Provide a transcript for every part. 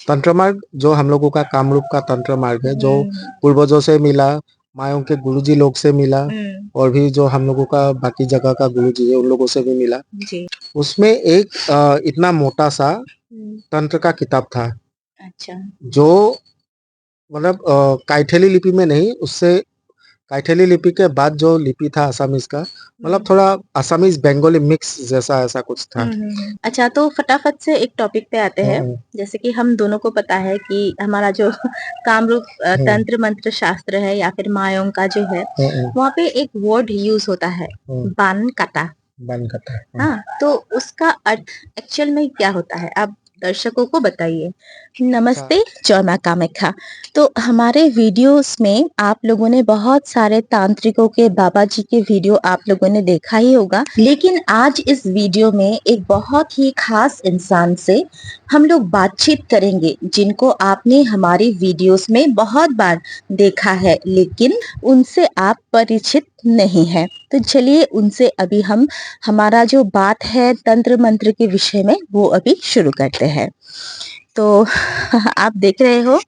तंत्र मार्ग जो हम लोगों का कामरूप का तंत्र मार्ग है, जो हम्म। पूर्वजों से मिला, मायों के गुरुजी लोग से मिला हम्म। और भी जो हम लोगों का बाकी जगह का गुरुजी है, उन लोगों से भी मिला। जी। उसमें एक इतना मोटा सा हम्म। तंत्र का किताब था, अच्छा। जो मतलब काइथेली लिपि में नहीं, उससे काइथेली लिपि के बाद जो लिपि था असमीज का, मतलब हम्म। थोड़ा असमीज बंगाली मिक्स जैसा ऐसा कुछ था। अच्छा, तो फटाफट से एक टॉपिक पे आते हैं। हम्म, जैसे कि हम दोनों को पता है कि हमारा जो कामरूप हम्म, तंत्र मंत्र शास्त्र है या फिर मायों का जो है, हम्म, वहाँ पे एक वर्ड यूज होता है, हम्म, बान काटा। बन करता है। हाँ, तो उसका अर्थ एक्चुअल में क्या होता है, आप दर्शकों को बताइए। अच्छा। नमस्ते, जय माँ कामाख्या। तो हमारे वीडियोस में आप लोगों ने बहुत सारे तांत्रिकों के बाबा जी के वीडियो आप लोगों ने देखा ही होगा, लेकिन आज इस वीडियो में एक बहुत ही खास इंसान से हम लोग बातचीत करेंगे, जिनको आपने हमारी वीडियोस में बहुत बार देखा है, लेकिन उनसे आप परिचित नहीं है। तो चलिए उनसे अभी हम हमारा जो बात है तंत्र मंत्र के विषय में वो अभी शुरू करते हैं। तो आप देख रहे हो,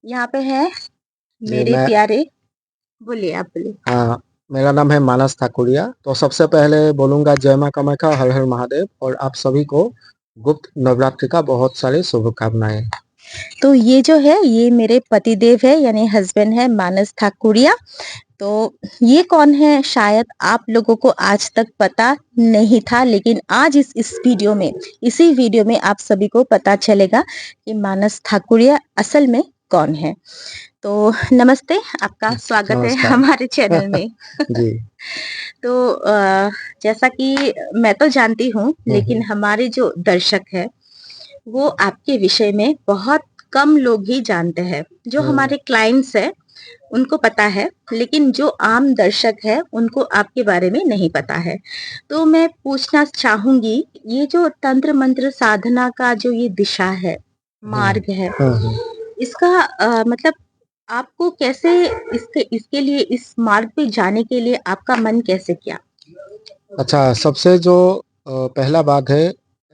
यहाँ पे है जी मेरे मैं प्यारे। बोलिए, आप बोलिए। हाँ, मेरा नाम है मानस ठाकुरिया। तो सबसे पहले बोलूंगा जय माँ कामाख्या, हर हर महादेव, और आप सभी को गुप्त नवरात्रि का बहुत सारी शुभकामनाएं। तो ये जो है, ये मेरे पतिदेव है, यानी हस्बैंड है, मानस ठाकुरिया। तो ये कौन है, शायद आप लोगों को आज तक पता नहीं था, लेकिन आज इस वीडियो में, इसी वीडियो में आप सभी को पता चलेगा कि मानस ठाकुरिया असल में कौन है। तो नमस्ते, आपका स्वागत है नमस्कार। हमारे चैनल में। जी। तो जैसा कि मैं तो जानती हूँ, लेकिन हम्म, हमारे जो दर्शक है वो आपके विषय में बहुत कम लोग ही जानते हैं। जो हम्म, हमारे क्लाइंट्स है उनको पता है, लेकिन जो आम दर्शक है उनको आपके बारे में नहीं पता है। तो मैं पूछना चाहूंगी, ये जो तंत्र मंत्र साधना का जो ये दिशा है, हम्म, मार्ग है, हम्म। इसका मतलब आपको कैसे, इसके इसके लिए, इस मार्ग पे जाने के लिए आपका मन कैसे किया? अच्छा, सबसे जो पहला बात है,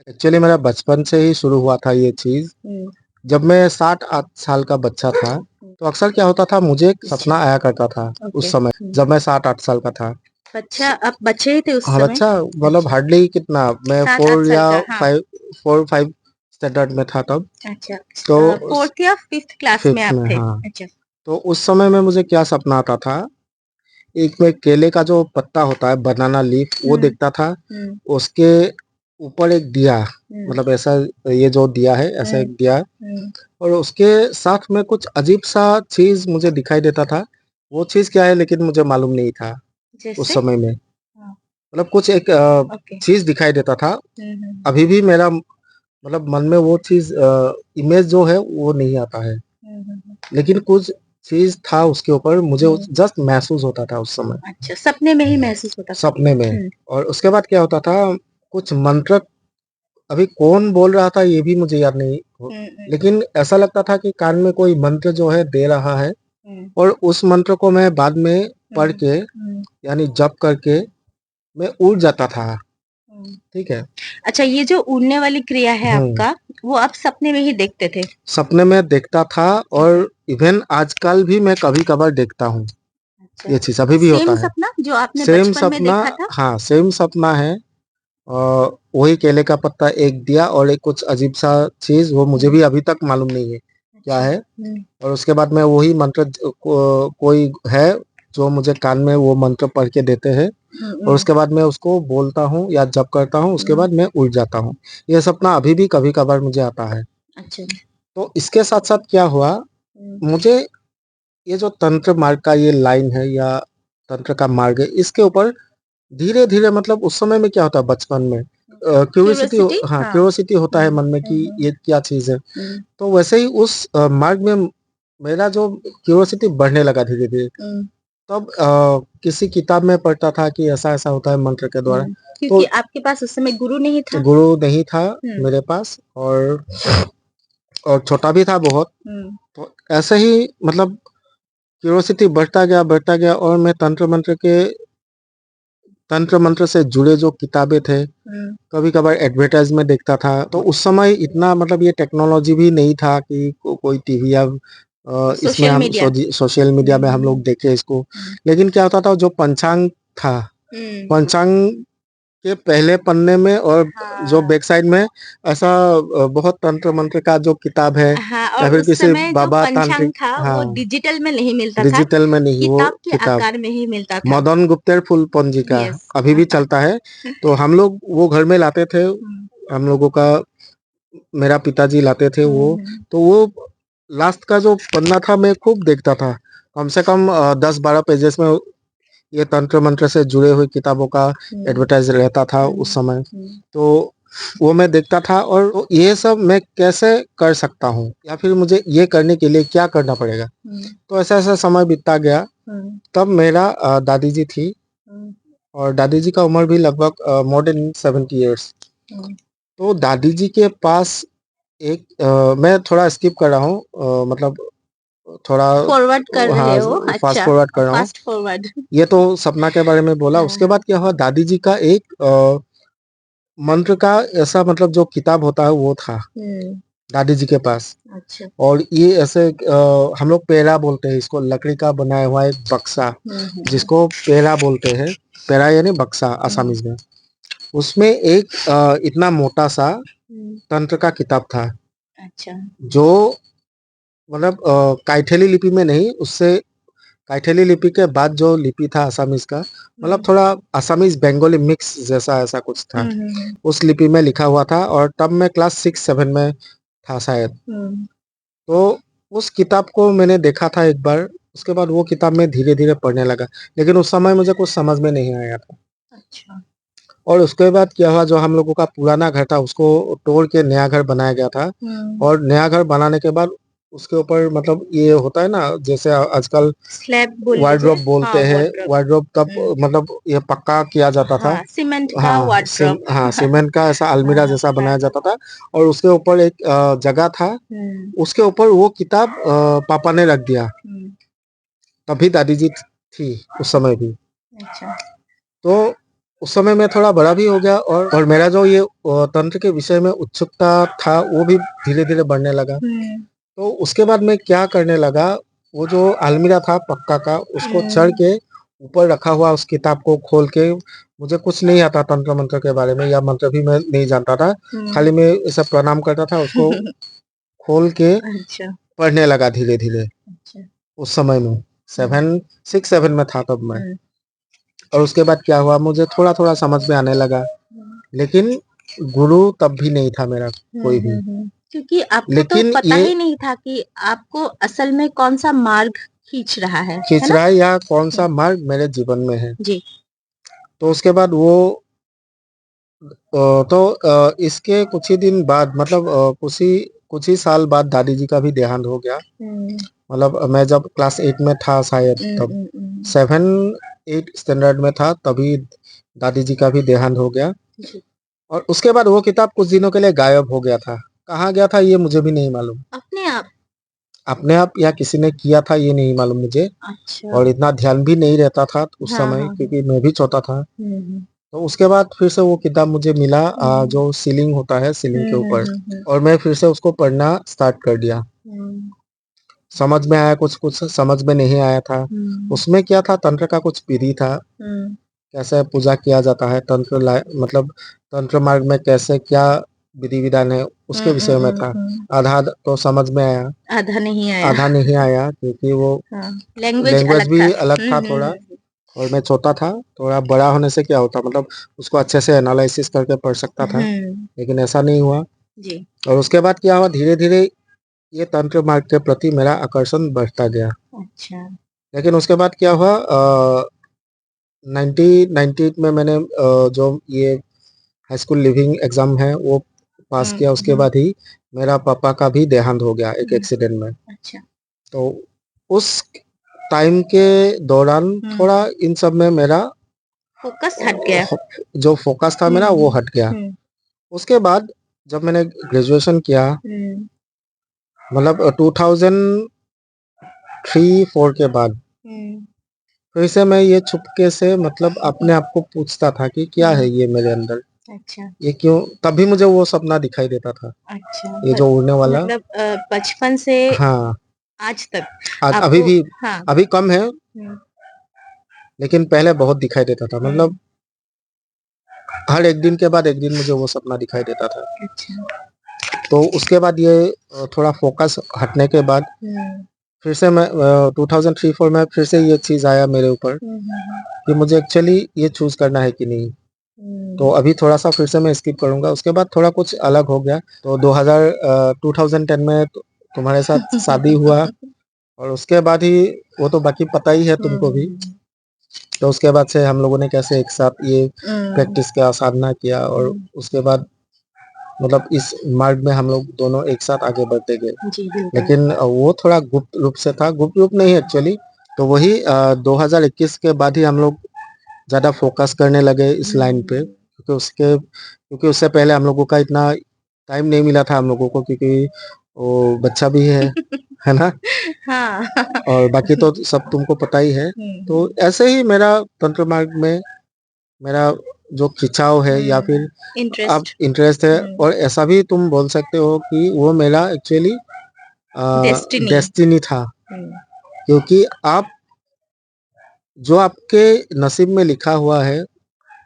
एक्चुअली मेरा बचपन से ही शुरू हुआ था ये चीज। हम्म। जब मैं 7-8 साल का बच्चा था, तो अक्सर क्या होता था, मुझे एक अच्छा। सपना आया करता था ओके। उस समय, जब मैं 7-8 साल का था। अच्छा, आप बच्चे ही थे उस हाँ समय? बच्चा, मतलब अच्छा। हार्डली कितना, मैं 7-8 साल का, हाँ। 4 5 स्टैंडर्ड में था तब। अच्छा, तो फोर्थ या फिफ्थ क्लास में फिफ्थ आप में, थे? हाँ। अच्छा। तो उस समय में मुझे क्या सपना आता था, एक में केले का जो पत्ता होता है, बनाना लीफ, वो हम्म। दिखता था। हम्म। उसके ऊपर एक दिया, हम्म। मतलब ऐसा, ये जो दिया है ऐसा हम्म। एक दिया, हम्म। और उसके साथ में कुछ अजीब सा चीज मुझे दिखाई देता था। वो चीज क्या है लेकिन मुझे मालूम नहीं था उस जैसे? समय में। हाँ। मतलब कुछ एक ओके। चीज दिखाई देता था। हम्म। अभी भी मेरा मतलब मन में वो चीज, इमेज जो है वो नहीं आता है, हम्म। लेकिन कुछ चीज था उसके ऊपर, मुझे हम्म। जस्ट महसूस होता था उस समय, अच्छा, सपने में ही महसूस होता था? सपने में। और उसके बाद क्या होता था, कुछ मंत्र, अभी कौन बोल रहा था ये भी मुझे याद नहीं हम्म। लेकिन ऐसा लगता था कि कान में कोई मंत्र जो है दे रहा है, हम्म। और उस मंत्र को मैं बाद में पढ़ हम्म। के, हम्म। यानी जप करके मैं उड़ जाता था। हम्म। ठीक है। अच्छा, ये जो उड़ने वाली क्रिया है हम्म। आपका, वो आप सपने में ही देखते थे? सपने में देखता था, और इवन आजकल भी मैं कभी कभार देखता हूँ। अच्छा, ये चीज अभी भी सेम होता है। सपना जो आपने सेम बचपन में सपना। देखा था? हाँ, सेम सपना है। और वही केले का पत्ता एक दिया, और एक कुछ अजीब सा चीज, वो मुझे भी हम्म। अभी तक मालूम नहीं है क्या अच्छा। है। हम्म। और उसके बाद में वही मंत्र कोई है जो मुझे कान में वो मंत्र पढ़ के देते हैं, और हम्म। उसके बाद मैं उसको बोलता हूँ या जप करता हूँ, उसके हम्म। बाद मैं उठ जाता हूँ। ये सपना अभी भी कभी कभार मुझे आता है। अच्छा। तो इसके साथ साथ क्या हुआ, हम्म। मुझे ये जो तंत्र मार्ग का ये लाइन है, या तंत्र का मार्ग है, इसके ऊपर धीरे धीरे, मतलब उस समय में क्या होता है बचपन में, क्यूरियोसिटी, क्यूरियोसिटी, हाँ हाँ। क्यूरियोसिटी होता है मन में कि हम्म। ये क्या चीज है। हम्म। तो वैसे ही उस मार्ग में मेरा जो क्यूरियोसिटी बढ़ने लगा धीरे धीरे। हम्म। तब किसी किताब में पढ़ता था कि ऐसा ऐसा होता है मंत्र के द्वारा। क्योंकि तो आपके पास उस समय गुरु नहीं था। गुरु नहीं था हम्म। मेरे पास, और छोटा भी था बहुत। हम्म। तो ऐसे ही मतलब क्यूरियोसिटी बढ़ता गया, बढ़ता गया, और मैं तंत्र मंत्र के तंत्र मंत्र से जुड़े जो किताबें थे, कभी कभार एडवर्टाइज में देखता था। तो उस समय इतना मतलब ये टेक्नोलॉजी भी नहीं था कि कोई टीवी या इसमें सोशल हम मीडिया। सोशल मीडिया में हम लोग देखे इसको। लेकिन क्या होता था, जो पंचांग था, पंचांग के पहले पन्ने में और जो हाँ बैक साइड में ऐसा बहुत तंत्र मंत्र का जो किताब है, हाँ, या और फिर उस किसी समय जो बाबा पंचांग तांत्रिक, था वो हाँ, डिजिटल में नहीं मिलता था, डिजिटल में नहीं, वो किताब के किताब आकार में ही मिलता था। मदन गुप्तेर फुल पंजिका यस। अभी भी चलता है। तो हम लोग वो घर में लाते थे, हम लोगों का, मेरा पिताजी लाते थे वो। तो वो लास्ट का जो पन्ना था मैं खूब देखता था। कम से कम 10-12 पेजेस में ये तंत्र मंत्र से जुड़े हुए किताबों का एडवर्टाइज रहता था उस समय। तो वो मैं देखता था, और तो ये सब मैं कैसे कर सकता हूँ, या फिर मुझे ये करने के लिए क्या करना पड़ेगा। तो ऐसा ऐसा समय बीतता गया। तब मेरा दादी जी थी, और दादी जी का उम्र भी लगभग मोर देन 70 years। तो दादी जी के पास एक मैं थोड़ा स्किप कर रहा हूँ, मतलब थोड़ा, फॉरवर्ड कर रहे हाँ, हो, फास्ट अच्छा, फॉरवर्ड कर रहा हूँ। Fast forward. ये तो सपना के बारे में बोला। उसके बाद क्या हुआ, दादी जी का एक मंत्र का ऐसा मतलब जो किताब होता है वो था दादी जी के पास। अच्छा। और ये ऐसे हम लोग पेड़ा बोलते हैं इसको, लकड़ी का बनाया हुआ एक बक्सा, जिसको पेड़ा बोलते हैं। पेड़ा यानी बक्सा आसामीज में। उसमें एक इतना मोटा सा तंत्र का किताब था, अच्छा। जो मतलब काइथेली लिपि में नहीं, उससे काइथेली लिपि के बाद जो लिपि था आसामीज का, मतलब थोड़ा आसामीज बंगाली मिक्स जैसा ऐसा कुछ था। उस लिपि में लिखा हुआ था, और तब मैं क्लास 6-7 में था शायद। तो उस किताब को मैंने देखा था एक बार। उसके बाद वो किताब मैं धीरे धीरे पढ़ने लगा, लेकिन उस समय मुझे कुछ समझ में नहीं आया था। अच्छा। और उसके बाद क्या हुआ, जो हम लोगों का पुराना घर था उसको तोड़ के नया घर बनाया गया था। और नया घर बनाने के बाद उसके ऊपर मतलब ये होता है ना, जैसे आजकल स्लैब बोल लीजिए। वार्डरोब बोलते हाँ, हैं। वार्डरोब। वार्डरोब तब मतलब ये पक्का किया जाता था। हाँ, सीमेंट का हाँ, वार्डरोब। हाँ, सीमेंट का ऐसा अलमीरा हाँ, जैसा बनाया हाँ। जाता था। और उसके ऊपर एक जगह था, उसके ऊपर वो किताब पापा ने रख दिया। तभी दादी जी थी उस समय भी। अच्छा। तो उस समय मैं थोड़ा बड़ा भी हो गया, और मेरा जो ये तंत्र के विषय में उत्सुकता था वो भी धीरे धीरे बढ़ने लगा। तो उसके बाद मैं क्या करने लगा, वो जो अलमीरा था पक्का का, उसको चढ़ के ऊपर रखा हुआ उस किताब को खोल के, मुझे कुछ नहीं आता तंत्र मंत्र के बारे में, या मंत्र भी मैं नहीं जानता था। खाली मैं ऐसा प्रणाम करता था, उसको खोल के अच्छा। पढ़ने लगा धीरे धीरे। अच्छा। उस समय में 6-7 में था तब मैं। और उसके बाद क्या हुआ, मुझे थोड़ा थोड़ा समझ में आने लगा, लेकिन गुरु तब भी नहीं था मेरा कोई भी। क्योंकि आपको तो लेकिन पता ये ही नहीं था कि आपको असल में कौन सा मार्ग खींच रहा है खींच ना? रहा है या कौन सा मार्ग मेरे जीवन में है। जी। तो उसके बाद वो तो इसके कुछ ही दिन बाद मतलब कुछ ही साल बाद दादी जी का भी देहांत हो गया। मतलब मैं जब क्लास 8 में था शायद, तब 7-8 स्टैंडर्ड में था, तभी दादी जी का भी देहांत हो गया। और उसके बाद वो किताब कुछ दिनों के लिए गायब हो गया था। कहाँ गया था ये मुझे भी नहीं मालूम। अपने आप। अपने आप या किसी ने किया था ये नहीं मालूम मुझे। अच्छा। और इतना ध्यान भी नहीं रहता था उस हाँ, समय, हाँ। क्योंकि मैं भी छोटा था। तो उसके बाद फिर से वो किताब मुझे मिला, जो सीलिंग होता है, सीलिंग के ऊपर। और मैं फिर से उसको पढ़ना स्टार्ट कर दिया। समझ में आया, कुछ कुछ समझ में नहीं आया था। उसमें क्या था, तंत्र का कुछ विधि था, कैसे पूजा किया जाता है, मतलब तंत्र मार्ग में कैसे क्या विधि विधान है, उसके विषय में था। आधा तो समझ में आया, आधा नहीं आया। आधा नहीं आया, क्योंकि वो लैंग्वेज लैंग्वेज अलग था। भी अलग था थोड़ा। और मैं छोटा था, थोड़ा बड़ा होने से क्या होता, मतलब उसको अच्छे से एनालिसिस करके पढ़ सकता था, लेकिन ऐसा नहीं हुआ। जी। और और उसके बाद क्या हुआ, धीरे धीरे ये तंत्र मार्ग के प्रति मेरा आकर्षण बढ़ता गया। अच्छा। लेकिन उसके बाद क्या हुआ, 1998 में मैंने जो ये हाई स्कूल लिविंग एग्जाम है वो पास किया। उसके बाद ही मेरा पापा का भी देहांत हो गया एक एक्सीडेंट में। अच्छा। तो उस टाइम के दौरान थोड़ा इन सब में मेरा फोकस हट गया। जो फोकस था मेरा वो हट गया। उसके बाद जब मैंने ग्रेजुएशन किया, मतलब 2003-4 के बाद, तो इसे मैं ये चुपके से मतलब अपने आप को पूछता था कि क्या है ये मेरे अंदर, अच्छा ये क्यों, तभी मुझे वो सपना दिखाई देता था, अच्छा ये जो उड़ने वाला। मतलब बचपन से हाँ, आज तक आज अभी आपको भी, हाँ अभी कम है, हम्म, लेकिन पहले बहुत दिखाई देता था, हम्म, मतलब हर एक दिन के बाद एक दिन मुझे वो सपना दिखाई देता था। अच्छा तो उसके बाद ये थोड़ा फोकस हटने के बाद हम्म, फिर से मैं 2003-4 में फिर से ये चीज़ आया मेरे ऊपर कि मुझे एक्चुअली ये चूज़ करना है कि नहीं। तो अभी थोड़ा-सा फिर से मैं स्किप करूँगा, उसके बाद थोड़ा कुछ अलग हो गया। तो 2010 में तुम्हारे साथ शादी हुआ और उसके बाद ही वो तो बाकी पता ही है तुमको भी। तो उसके बाद से हम लोगों ने कैसे एक साथ ये प्रैक्टिस किया, साधना किया और उसके बाद मतलब इस मार्ग में हम लोग दोनों एक साथ आगे बढ़ते गए। जी बिल्कुल लेकिन वो थोड़ा गुप्त रूप से था, गुप्त रूप नहीं एक्चुअली। तो वही 2021 के बाद ही हम लोग ज़्यादा फोकस करने लगे इस लाइन पे, क्योंकि उससे पहले हम लोगों का इतना टाइम नहीं मिला था हम लोगों को, क्योंकि वो बच्चा भी है ना? हाँ और बाकी तो सब तुमको पता ही है। तो ऐसे ही मेरा तंत्र मार्ग में मेरा जो खिंचाव है या फिर अब इंटरेस्ट इंटरेस्ट है, और ऐसा भी तुम बोल सकते हो कि वो मेरा एक्चुअली डेस्टिनी डेस्टिनी था, क्योंकि आप जो आपके नसीब में लिखा हुआ है,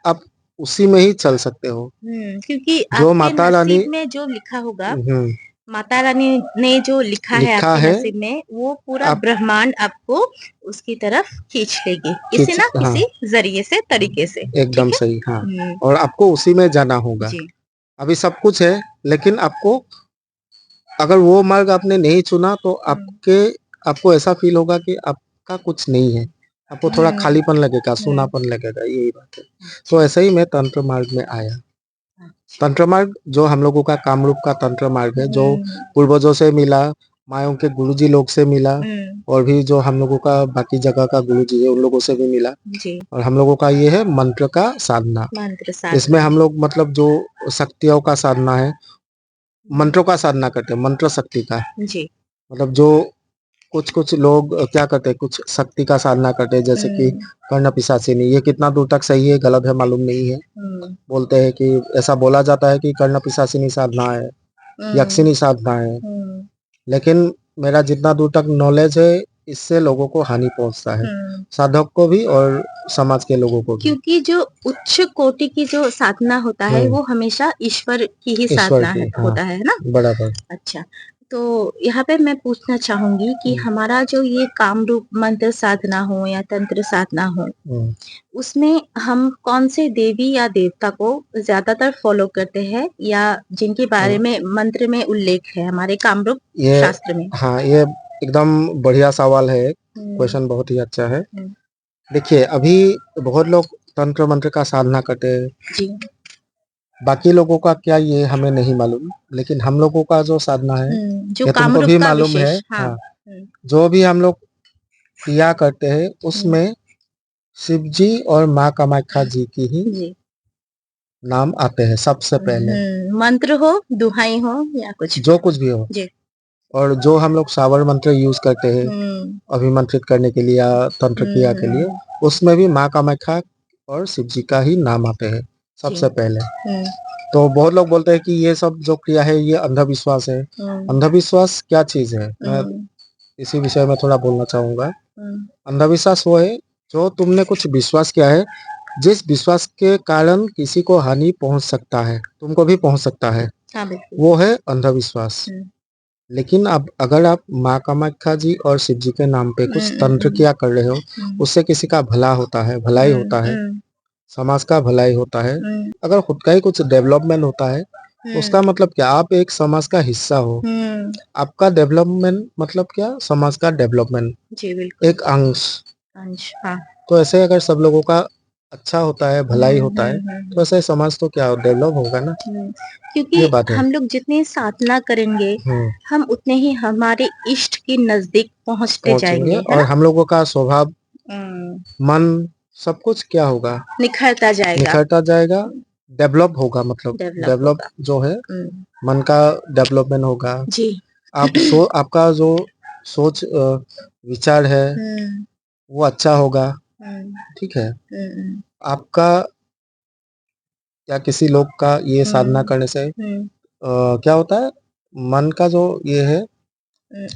आप उसी में ही चल सकते हो। क्योंकि जो आपके माता रानी नसीब में जो लिखा होगा हम्म, माता रानी ने जो लिखा है लिखा आपके है, नसीब में वो पूरा आप ब्रह्मांड आपको उसकी तरफ खींच लेगी किसी खींच, ना हाँ, किसी जरिए से तरीके से एकदम ठीक है सही, हाँ। और आपको उसी में जाना होगा। जी अभी सब कुछ है, लेकिन आपको, अगर वो मार्ग आपने नहीं चुना तो आपको ऐसा फील होगा कि आपका कुछ नहीं है, आपको थोड़ा खालीपन लगेगा, सूनापन लगेगा, यही बात है। तो ऐसे ही मैं तंत्र मार्ग में आया। तंत्र मार्ग जो हम लोगों का कामरूप का तंत्र मार्ग है, जो पूर्वजों से मिला, मायों के गुरुजी लोग से मिला, और भी जो हम लोगों का बाकी जगह का गुरुजी है उन लोगों से भी मिला। जी और हम लोगों का ये है मंत्र का साधना। मंत्र इसमें साधना हम लोग मतलब जो शक्तियों का साधना है, मंत्रों का साधना करते हैं, मंत्र शक्ति का। जी मतलब जो कुछ कुछ लोग क्या करते हैं, कुछ शक्ति का साधना करते हैं, जैसे कि कर्ण पिशाचिनी। ये कितना दूर तक सही है गलत है मालूम नहीं है। बोलते हैं कि ऐसा बोला जाता है कि कर्ण पिशाचिनी साधना है, यक्षिनी साधना है, लेकिन मेरा जितना दूर तक नॉलेज है, इससे लोगों को हानि पहुंचता है, साधक को भी और समाज के लोगों को भी। क्योंकि जो उच्च कोटि की जो साधना होता है वो हमेशा ईश्वर की ही ईश्वर साधना की, है हाँ, होता है ना बराबर। अच्छा तो यहाँ पे मैं पूछना चाहूंगी कि हमारा जो ये कामरूप मंत्र साधना हो या तंत्र साधना हो उसमें हम कौन से देवी या देवता को ज्यादातर फॉलो करते हैं या जिनके बारे में मंत्र में उल्लेख है हमारे कामरूप ये, शास्त्र में हाँ, ये एकदम बढ़िया सवाल है, क्वेश्चन बहुत ही अच्छा है। देखिए, अभी बहुत लोग तंत्र मंत्र का साधना करते हैं, जी बाकी लोगों का क्या ये हमें नहीं मालूम, लेकिन हम लोगों का जो साधना है जो ये तुमको कामरूप भी का मालूम है, विशेष हाँ हाँ। जो भी हम लोग क्रिया करते हैं उसमें शिव जी और माँ कामाख्या जी की ही जी नाम आते हैं सबसे पहले, मंत्र हो दुहाई हो या कुछ भी जो कुछ भी हो। जी और जो हम लोग सावर मंत्र यूज करते हैं अभिमंत्रित करने के लिए या तंत्र क्रिया के लिए, उसमें भी माँ कामाख्या और शिव जी का ही नाम आते हैं सबसे पहले। तो बहुत लोग बोलते हैं कि ये सब जो क्रिया है ये अंधविश्वास है। अंधविश्वास क्या चीज है, मैं इसी विषय में थोड़ा बोलना चाहूंगा। अंधविश्वास वो है जो तुमने कुछ विश्वास किया है, जिस विश्वास के कारण किसी को हानि पहुंच सकता है, तुमको भी पहुंच सकता है, हाँ बिल्कुल वो है अंधविश्वास। लेकिन अब अगर आप माँ कामाख्या जी और शिव जी के नाम पे कुछ तंत्र क्रिया कर रहे हो, उससे किसी का भला होता है, भलाई होता है, समाज का भलाई होता है, अगर खुद का ही कुछ डेवलपमेंट होता है, तो उसका मतलब क्या, आप एक समाज का हिस्सा हो। आपका डेवलपमेंट मतलब क्या, समाज का डेवलपमेंट, जी बिल्कुल एक अंश। हाँ तो ऐसे अगर सब लोगों का अच्छा होता है, भलाई होता है, तो ऐसे समाज तो क्या डेवलप होगा ना, क्योंकि ये बात है। हम लोग जितनी साधना करेंगे हम उतने ही हमारे इष्ट के नजदीक पहुंचते पहुंचेंगे, जाएंगे है और ना हम लोगों का स्वभाव, मन, सब कुछ क्या होगा, निखरता जाएगा निखरता जाएगा, डेवलप होगा, मतलब डेवलप डेवलप होगा जो है, मन का डेवलपमेंट होगा। जी आपका जो सोच विचार है वो अच्छा होगा। ठीक है। हम्म, आपका या किसी लोग का ये साधना करने से क्या होता है, मन का जो ये है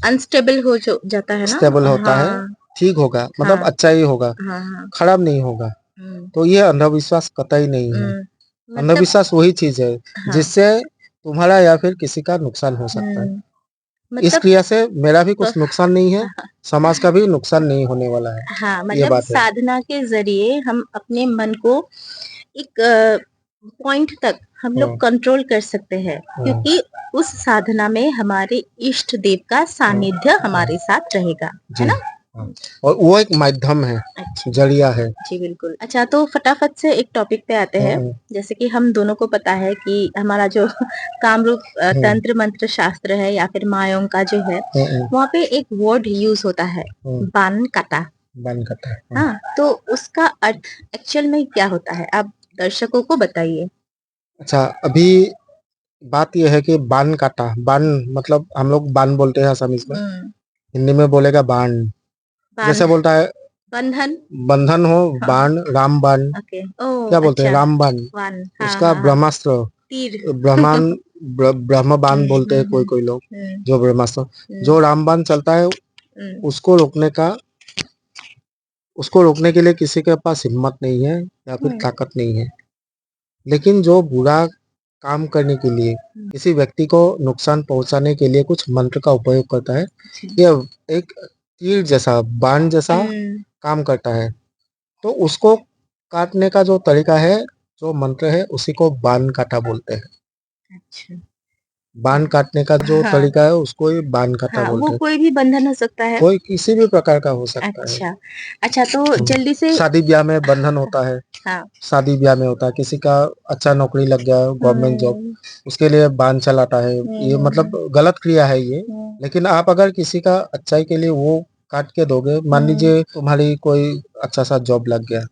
अनस्टेबल हो जो जाता है ना। स्टेबल होता है, हाँ ठीक होगा, मतलब हाँ अच्छा ही होगा, हाँ हाँ। खराब नहीं होगा। हम्म, तो ये अंधविश्वास कतई नहीं है। मतलब अंधविश्वास वही चीज है हाँ। जिससे तुम्हारा या फिर किसी का नुकसान हो सकता है। इस मतलब क्रिया से मेरा भी तो कुछ नुकसान नहीं है, समाज का भी नुकसान नहीं होने वाला है। हाँ, ये मतलब बात है। साधना के जरिए हम अपने मन को एक पॉइंट तक हम लोग हाँ, कंट्रोल कर सकते हैं, हाँ, क्योंकि उस साधना में हमारे इष्ट देव का हाँ, सानिध्य हाँ, हमारे साथ रहेगा, है जी। ना। हाँ, और वो एक माध्यम है, अच्छा जरिया है। जी बिल्कुल। अच्छा, तो फटाफट से एक टॉपिक पे आते हैं। हाँ, जैसे कि हम दोनों को पता है कि हमारा जो कामरूप हाँ, तंत्र मंत्र शास्त्र है या फिर मायों का जो है, हाँ, हाँ, वहाँ पे एक वर्ड यूज होता है, हाँ, बान काटा। बन करता है। हाँ। हाँ, तो उसका अर्थ एक्चुअल में क्या होता है, आप दर्शकों को बताइए। अच्छा, अभी बात यह है कि बान काटा, बान मतलब हम लोग बान बोलते हैं असमीज में, हम्म, हिंदी में बोलेगा बाण। बान जैसे बोलता है बंधन। बंधन हो, हाँ, बाण, रामबाण, ओके, ओ क्या बोलते हैं, अच्छा। रामबाण। वन, हाँ उसका हाँ हाँ। ब्रह्मास्त्र, तीर। ब्रह्मान, ब्रह्मबाण बोलते हैं कोई कोई लोग, हम्म, जो ब्रह्मास्त्र, हम्म, जो रामबाण चलता है, हम्म, उसको रोकने का, उसको रोकने के लिए किसी के पास हिम्मत नहीं है या फिर हम्म, ताकत नहीं है। लेकिन जो बुरा काम करने के लिए, हम्म, किसी व्यक्ति को नुकसान पहुंचाने के लिए कुछ मंत्र का उपयोग करता है, अच्छा, यह एक तीर जैसा, बाण जैसा हम्म, काम करता है। तो उसको काटने का जो तरीका है, जो मंत्र है, उसी को बाण काटा बोलते हैं। अच्छा, बाण काटने का जो हाँ तरीका है उसको ही बाण काटा हाँ, वो बोलते हैं। कोई भी बंधन हो सकता है। कोई किसी भी प्रकार का हो सकता है। अच्छा, अच्छा, तो जल्दी से। शादी ब्याह में बंधन होता है, हाँ। शादी ब्याह में होता है, किसी का अच्छा नौकरी लग गया, गवर्नमेंट जॉब, हम्म, उसके लिए बांध चलाता है, ये हम्म, मतलब गलत क्रिया है ये। हम्म, लेकिन आप अगर किसी का अच्छाई के लिए वो काट के दोगे, मान हम्म, लीजिए तुम्हारी कोई अच्छा सा जॉब लग गया,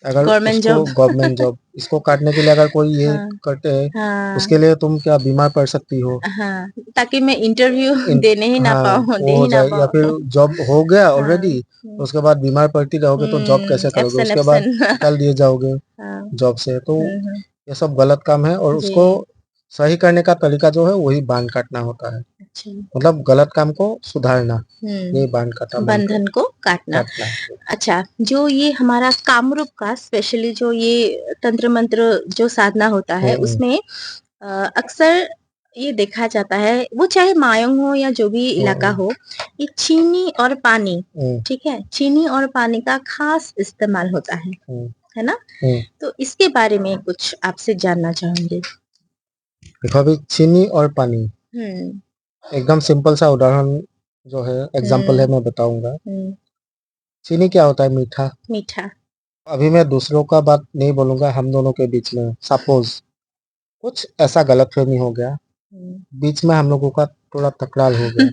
अगर गवर्नमेंट उसको जॉब। गवर्नमेंट जॉब, इसको काटने के लिए अगर कोई ये हाँ करते हैं, हाँ उसके लिए तुम क्या बीमार पड़ सकती हो। हाँ, ताकि मैं इंटरव्यू इन देने ही ना हाँ, पाऊँ, दे वो हो ही ना जाए, या फिर पाऊँ। जॉब हो गया हाँ, ऑलरेडी, तो उसके बाद बीमार पड़ती रहोगे तो जॉब कैसे करोगे, एप्सन उसके बाद एप्सन। निकाल दिए जाओगे हाँ, जॉब से। तो हम्म, ये सब गलत काम है, और जी, उसको सही करने का तरीका जो है वही बांध काटना होता है। अच्छा, मतलब गलत काम को सुधारना, ये बांध काटा मंत्र बंधन को काटना। काटना है। अच्छा, जो ये हमारा कामरूप का स्पेशली जो ये तंत्र मंत्र जो साधना होता है, हम्म, उसमें अक्सर ये देखा जाता है, वो चाहे मायोंग हो या जो भी इलाका हम्म, हो, ये चीनी और पानी, हम्म, ठीक है, चीनी और पानी का खास इस्तेमाल होता हम्म, है ना। हम्म। तो इसके बारे में कुछ आपसे जानना चाहूंगी। देखो, अभी चीनी और पानी, हम्म, एकदम सिंपल सा उदाहरण जो है, एग्जाम्पल है, हम्म, मैं बताऊंगा। हम्म, चीनी क्या होता है, मीठा। मीठा। अभी मैं दूसरों का बात नहीं बोलूंगा, हम दोनों के बीच में सपोज कुछ ऐसा गलतफहमी हो गया, हम्म, बीच में हम लोगों का थोड़ा तकरार हो गया,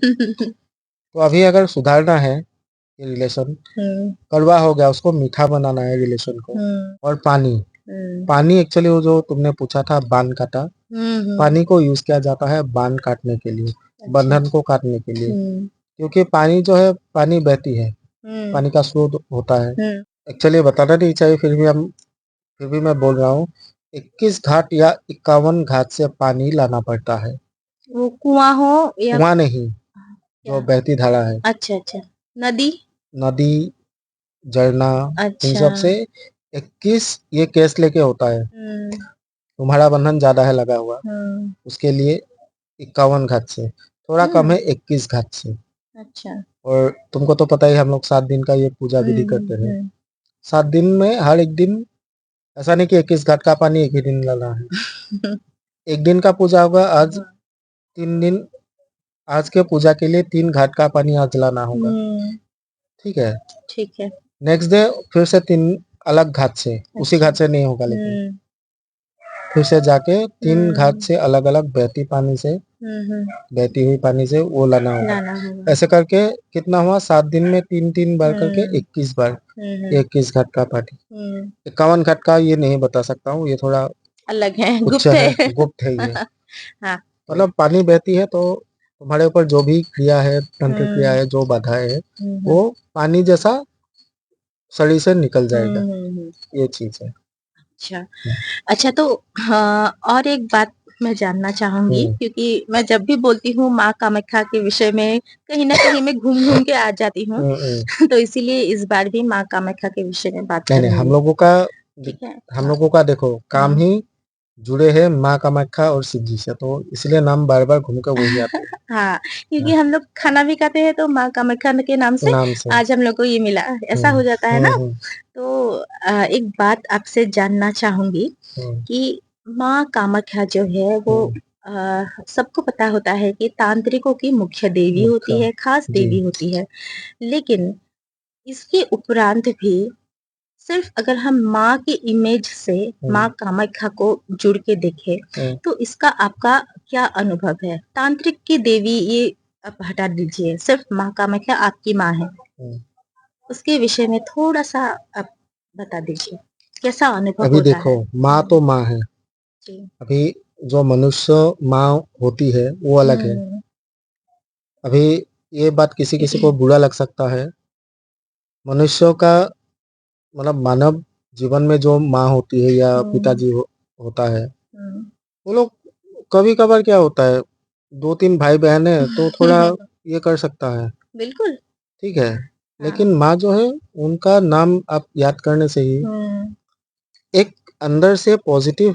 तो अभी अगर सुधारना है ये रिलेशन, हम्म, कड़वा हो गया, उसको मीठा बनाना है रिलेशन को। हम्म, और पानी, हम्म, पानी एक्चुअली वो जो तुमने पूछा था बान काटा, हम्म, पानी को यूज किया जाता है बान काटने के लिए, अच्छा, बंधन को काटने के लिए। हम्म, क्योंकि पानी जो है, पानी बहती है, हम्म, पानी का स्रोत होता है। हम्म, एक्चुअली बताना नहीं चाहिए, फिर भी मैं बोल रहा हूँ, 21 घाट या 51 घाट से पानी लाना पड़ता है। वो कुआं हो या कुआं नहीं, जो क्या। बहती धारा है, अच्छा अच्छा, नदी। नदी, झरना, इन अच्छा। सब से 21 ये केस लेके होता है। हम्म, तुम्हारा बंधन ज्यादा है लगा हुआ, हम्म, उसके लिए 51 घाट से, थोड़ा कम हम्म, है 21 घाट से। अच्छा, और तुमको तो पता ही, हम लोग 7 दिन का ये पूजा विधि करते हैं। 7 दिन में हर एक दिन, ऐसा नहीं कि 21 घाट का पानी एक ही दिन लाना है। एक दिन का पूजा होगा आज, 3 दिन, आज के पूजा के लिए 3 घाट का पानी आज लाना होगा, हम्म, ठीक है। ठीक है, नेक्स्ट डे फिर से 3 अलग घाट से, उसी अच्छा, घाट से नहीं होगा, लेकिन हम्म, फिर से जाके 3 घाट हम्म, से अलग अलग बहती पानी से, हम्म, बहती हुई पानी से वो लाना होगा। लाना होगा। ऐसे करके कितना हुआ, 7 दिन में 3-3 बार करके हम्म, 21 बार, हम्म, 21 घाट का पानी। हम्म, 51 घाट का ये नहीं बता सकता हूँ, ये थोड़ा अलग है, उच्च गुप्त है, है। गुप्त है ये। हाँ। मतलब पानी बहती है तो तुम्हारे ऊपर जो भी क्रिया है, तंत्र क्रिया हम्म, है, जो बाधाएं है, हम्म, वो पानी जैसा शरीर से निकल जाएगा, हम्म। ये चीज है। अच्छा। अच्छा, तो हाँ, और एक बात मैं जानना चाहूंगी, हम्म क्योंकि मैं जब भी बोलती हूँ माँ कामाख्या के विषय में कहीं ना कहीं मैं घूम घूम के आ जाती हूँ। हम्म। तो इसीलिए इस बार भी माँ कामाख्या के विषय में बात नहीं नहीं, हम करेंगे। लोगों का ठीक है। हम हाँ। लोगों का देखो काम ही जुड़े हैं माँ कामाख्या और शिव जी से, तो इसलिए नाम बार बार घूम कर वही आते हैं। हाँ, क्योंकि हाँ, हम लोग खाना भी खाते हैं तो माँ कामाख्या के नाम से नाम से। आज हम लोग को ये मिला, ऐसा हम्म हो जाता है ना। हम्म। तो एक बात आपसे जानना चाहूंगी हम्म कि माँ कामाख्या जो है वो हम्म। सबको पता होता है कि तांत्रिकों की मुख्य देवी मुख्य। होती है, खास जी। देवी होती है। लेकिन इसके उपरांत भी सिर्फ अगर हम माँ की इमेज से माँ हम्म कामाख्या को जुड़ के देखें, हम्म तो इसका आपका क्या अनुभव है? तांत्रिक की देवी ये आप हटा दीजिए, सिर्फ माँ कामाख्या आपकी माँ है। हम्म। उसके विषय में थोड़ा सा आप बता दीजिए, कैसा अनुभव अभी होता देखो, है? माँ तो माँ है। जी। अभी जो मनुष्य माँ होती है वो अलग है। हम्म। अभी ये बात किसी किसी को बुरा लग सकता है। मनुष्यों का मतलब मानव जीवन में जो माँ होती है या हम्म। पिताजी होता है, हम्म। वो लोग कभी कभार क्या होता है, दो तीन भाई बहन है तो थोड़ा ये कर सकता है, बिल्कुल। ठीक है। हाँ। लेकिन माँ जो है, उनका नाम आप याद करने से ही हम्म। एक अंदर से पॉजिटिव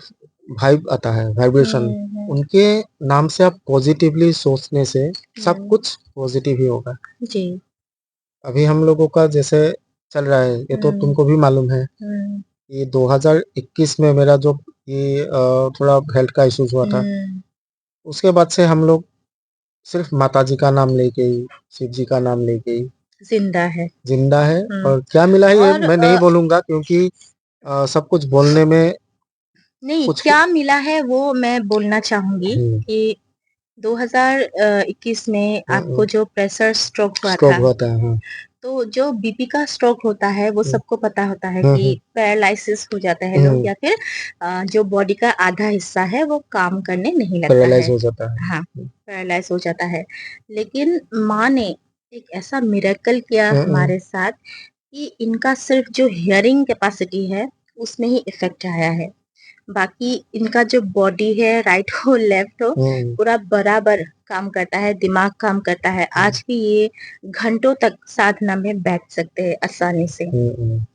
वाइब आता है, वाइब्रेशन। हम्म। उनके नाम से आप पॉजिटिवली सोचने से सब हम्म। कुछ पॉजिटिव ही होगा। जी। अभी हम लोगों का जैसे चल रहा है, ये तो हम्म। तुमको भी मालूम है। हम्म। ये 2021 में मेरा जो ये थोड़ा हेल्थ का इश्यूज हुआ था, हम्म। उसके बाद से हम लोग सिर्फ माता जी का नाम लेके ही, शिव जी का नाम लेके ही जिंदा है। जिंदा है। हम्म। और क्या मिला है ये और मैं नहीं बोलूंगा, क्योंकि सब कुछ बोलने में नहीं, कुछ। क्या मिला है वो मैं बोलना चाहूंगी हम्म कि 2021 में आपको जो प्रेशर स्ट्रोक हुआ स्ट्रोक था, हुआ था। हाँ। तो जो बीपी का स्ट्रोक होता है वो हम्म सबको पता होता है कि हम्म पैरालिसिस हो जाता है लोग, हम्म। या फिर जो बॉडी का आधा हिस्सा है वो काम करने नहीं लगता पैरालाइज है। हो जाता है। हाँ, पैरालाइज हो जाता है। लेकिन माँ ने एक ऐसा मिरेकल किया हम्म हमारे साथ कि इनका सिर्फ जो हियरिंग कैपेसिटी है उसमें ही इफेक्ट आया है। बाकी इनका जो बॉडी है, राइट हो लेफ्ट हो, हम्म पूरा बराबर काम करता है, दिमाग काम करता है। हम्म आज भी ये घंटों तक साधना में बैठ सकते हैं आसानी से। हम्म।